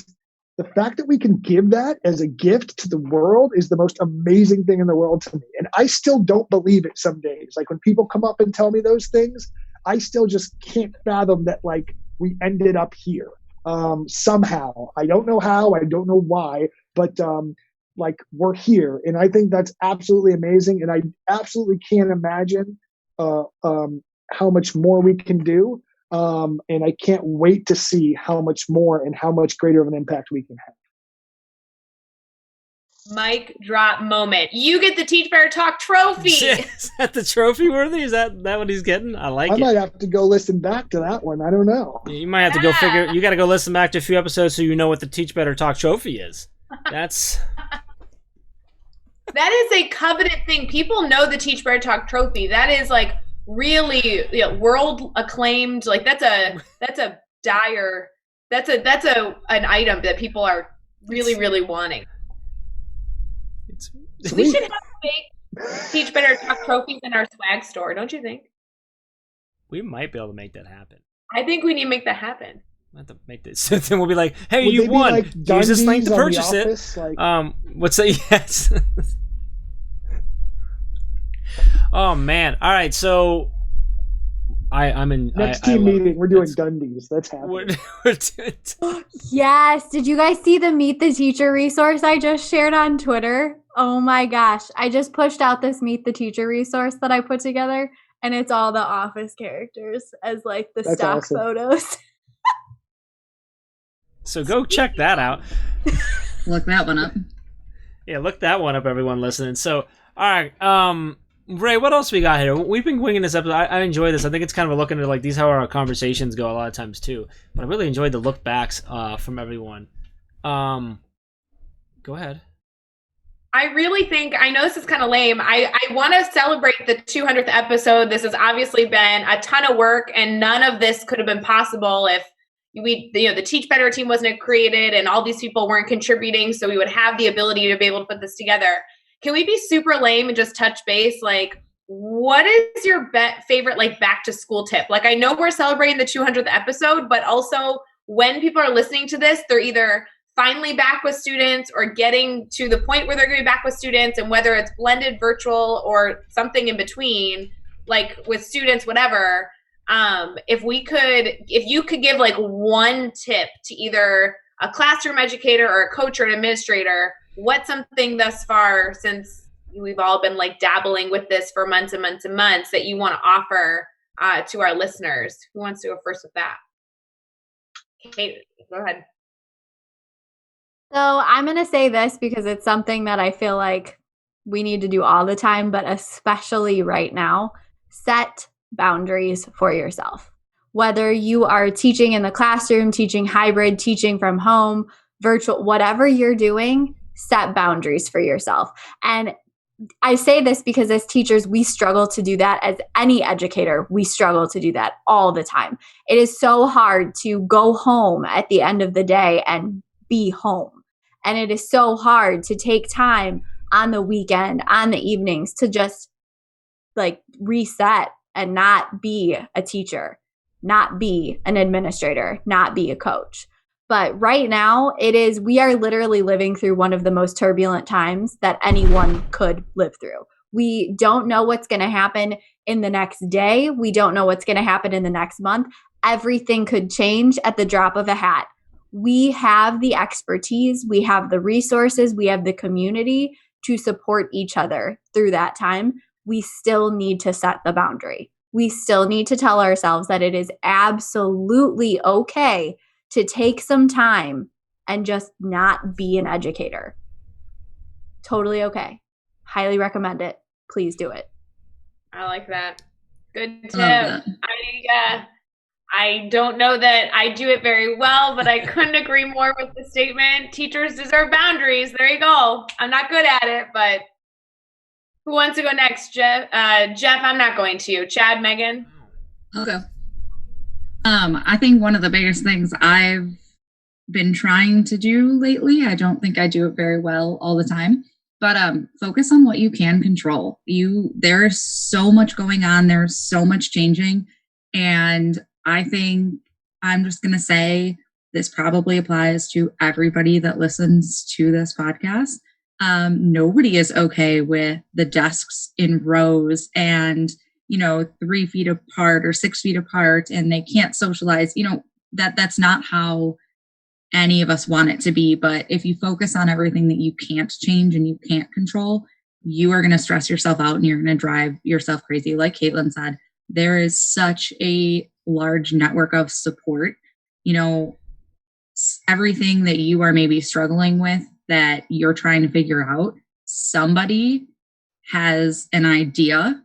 the fact that we can give that as a gift to the world is the most amazing thing in the world to me. And I still don't believe it some days. Like when people come up and tell me those things, I still just can't fathom that like we ended up here somehow. I don't know how, I don't know why, but like we're here. And I think that's absolutely amazing. And I absolutely can't imagine how much more we can do. And I can't wait to see how much more and how much greater of an impact we can have. Mic drop moment. You get the Teach Better Talk trophy. Is that the trophy worthy? Is that what he's getting? I like it. I might have to go listen back to that one. I don't know. You might have to go figure. You got to go listen back to a few episodes so you know what the Teach Better Talk trophy is. That is a coveted thing. People know the Teach Better Talk trophy. That is like really world acclaimed. Like that's an item that people are really wanting. We should have fake Teach Better Talk trophies in our swag store, don't you think? We might be able to make that happen. I think we need to make that happen. We'll have to make this. So then we'll be like, hey, Would you they be won. like Use this link to Dundies on purchase The it. Office? Like... What's that? Yes. Oh man! All right, so I'm in next team meeting. We're doing Dundies. That's happening. We're doing Yes. Did you guys see the Meet the Teacher resource I just shared on Twitter? Oh my gosh! I just pushed out this Meet the Teacher resource that I put together, and it's all the Office characters as like the That's stock awesome. photos. So go check that out. Look that one up. Yeah, look that one up, everyone listening. So, all right, Ray, what else we got here? We've been winging this episode. I enjoy this. I think it's kind of a look into like these how our conversations go a lot of times too. But I really enjoyed the look backs from everyone. Go ahead. I really think, I know this is kind of lame. I want to celebrate the 200th episode. This has obviously been a ton of work, and none of this could have been possible if the Teach Better team wasn't created and all these people weren't contributing. So we would have the ability to be able to put this together. Can we be super lame and just touch base? Like, what is your favorite like back to school tip? Like, I know we're celebrating the 200th episode, but also when people are listening to this, they're either finally back with students or getting to the point where they're going to be back with students, and whether it's blended virtual or something in between, like with students, whatever, if you could give like one tip to either a classroom educator or a coach or an administrator, what's something thus far, since we've all been like dabbling with this for months and months and months, that you want to offer to our listeners? Who wants to go first with that? Kate, go ahead. So I'm going to say this because it's something that I feel like we need to do all the time, but especially right now. Set boundaries for yourself. Whether you are teaching in the classroom, teaching hybrid, teaching from home, virtual, whatever you're doing, set boundaries for yourself. And I say this because as teachers, we struggle to do that. As any educator, we struggle to do that all the time. It is so hard to go home at the end of the day and be home. And it is so hard to take time on the weekend, on the evenings, to just like reset and not be a teacher, not be an administrator, not be a coach. But right now we are literally living through one of the most turbulent times that anyone could live through. We don't know what's going to happen in the next day. We don't know what's going to happen in the next month. Everything could change at the drop of a hat. We have the expertise, we have the resources, we have the community to support each other through that time. We still need to set the boundary. We still need to tell ourselves that it is absolutely okay to take some time and just not be an educator. Totally okay. Highly recommend it. Please do it. I like that. Good tip. I don't know that I do it very well, but I couldn't agree more with the statement. Teachers deserve boundaries. There you go. I'm not good at it, but who wants to go next? Jeff, I'm not going to. Chad, Megan? Okay. I think one of the biggest things I've been trying to do lately, I don't think I do it very well all the time, but focus on what you can control. There's so much going on. There's so much changing. And I think I'm just going to say this probably applies to everybody that listens to this podcast. Nobody is okay with the desks in rows and, 3 feet apart or 6 feet apart, and they can't socialize. That's not how any of us want it to be. But if you focus on everything that you can't change and you can't control, you are going to stress yourself out and you're going to drive yourself crazy. Like Katelynn said, there is such a large network of support. Everything that you are maybe struggling with that you're trying to figure out, somebody has an idea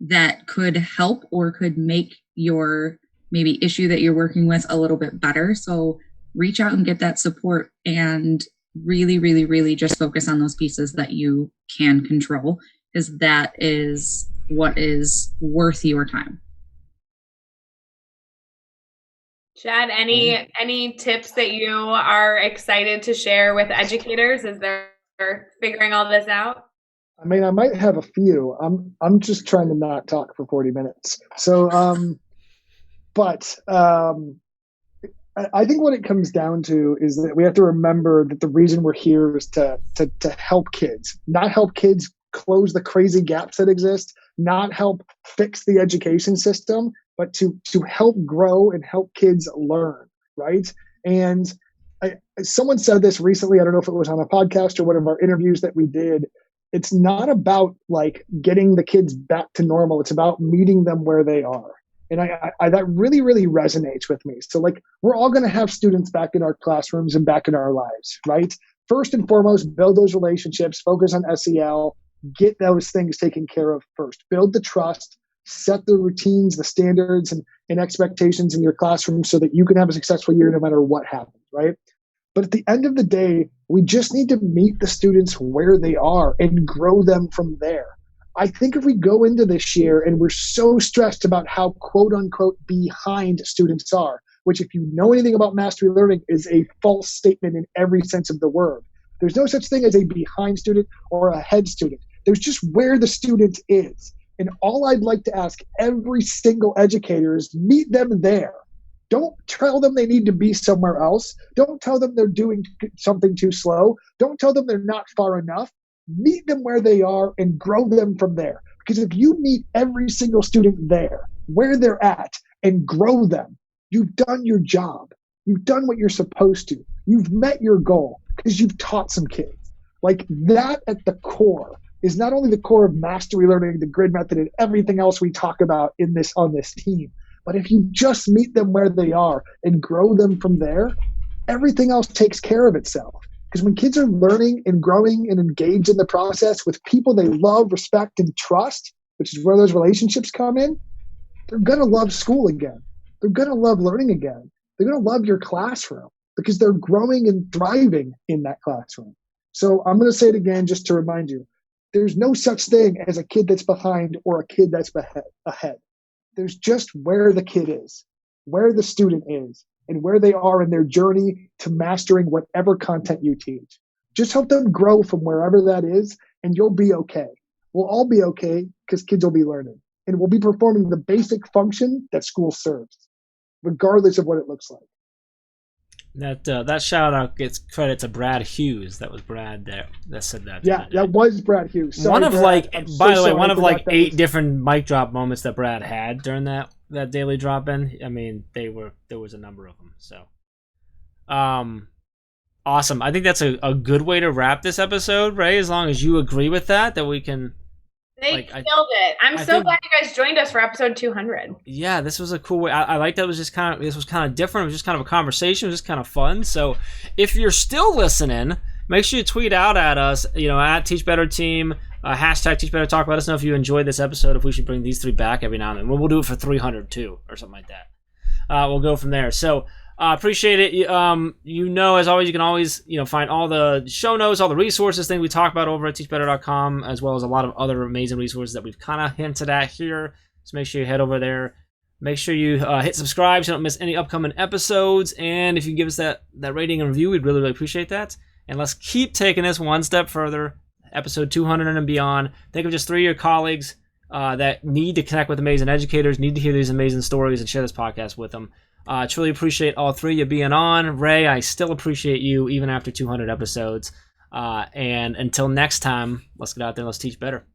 that could help or could make your maybe issue that you're working with a little bit better. So reach out and get that support, and really, really, really just focus on those pieces that you can control, because that is what is worth your time. Chad, any tips that you are excited to share with educators as they're figuring all this out? I mean, I might have a few. I'm just trying to not talk for 40 minutes. So, I think what it comes down to is that we have to remember that the reason we're here is to help kids, not help kids close the crazy gaps that exist, not help fix the education system, but to help grow and help kids learn, right? And someone said this recently, I don't know if it was on a podcast or one of our interviews that we did. It's not about like getting the kids back to normal. It's about meeting them where they are. And I that really, really resonates with me. So like, we're all going to have students back in our classrooms and back in our lives, right? First and foremost, build those relationships, focus on SEL, get those things taken care of first. Build the trust, set the routines, the standards and expectations in your classroom so that you can have a successful year no matter what happens, right? But at the end of the day, we just need to meet the students where they are and grow them from there. I think if we go into this year and we're so stressed about how quote unquote behind students are, which if you know anything about mastery learning is a false statement in every sense of the word. There's no such thing as a behind student or a ahead student. There's just where the student is. And all I'd like to ask every single educator is meet them there. Don't tell them they need to be somewhere else. Don't tell them they're doing something too slow. Don't tell them they're not far enough. Meet them where they are and grow them from there. Because if you meet every single student there, where they're at, and grow them, you've done your job. You've done what you're supposed to. You've met your goal because you've taught some kids. Like that at the core is not only the core of mastery learning, the grid method, and everything else we talk about on this team, but if you just meet them where they are and grow them from there, everything else takes care of itself. Because when kids are learning and growing and engaged in the process with people they love, respect, and trust, which is where those relationships come in, they're going to love school again. They're going to love learning again. They're going to love your classroom because they're growing and thriving in that classroom. So I'm going to say it again just to remind you, there's no such thing as a kid that's behind or a kid that's ahead. There's just where the kid is, where the student is, and where they are in their journey to mastering whatever content you teach. Just help them grow from wherever that is, and you'll be okay. We'll all be okay because kids will be learning, and we'll be performing the basic function that school serves, regardless of what it looks like. That shout out gets credit to Brad Hughes. That was Brad that said that. Yeah, that was Brad Hughes. Sorry, one of Brad. by the way, one of like 8 different mic drop moments that Brad had during that daily drop in. I mean, there was a number of them. So, awesome. I think that's a good way to wrap this episode, Ray. As long as you agree with that we can. They killed it. I'm so glad you guys joined us for episode 200. Yeah, this was a cool way. I like that. It was just this was kind of different. It was just kind of a conversation. It was just kind of fun. So if you're still listening, make sure you tweet out at us, at Teach Better Team, hashtag Teach Better Talk. Let us know if you enjoyed this episode, if we should bring these 3 back every now and then. We'll do it for 300 too, or something like that. We'll go from there. So appreciate it. As always, you can always find all the show notes, all the resources, things we talk about over at teachbetter.com, as well as a lot of other amazing resources that we've kind of hinted at here. So make sure you head over there. Make sure you hit subscribe so you don't miss any upcoming episodes. And if you give us that rating and review, we'd really, really appreciate that. And let's keep taking this one step further. Episode 200 and beyond. Think of just 3 of your colleagues that need to connect with amazing educators, need to hear these amazing stories, and share this podcast with them. Truly appreciate all 3 of you being on. Ray, I still appreciate you even after 200 episodes. And until next time, let's get out there and let's teach better.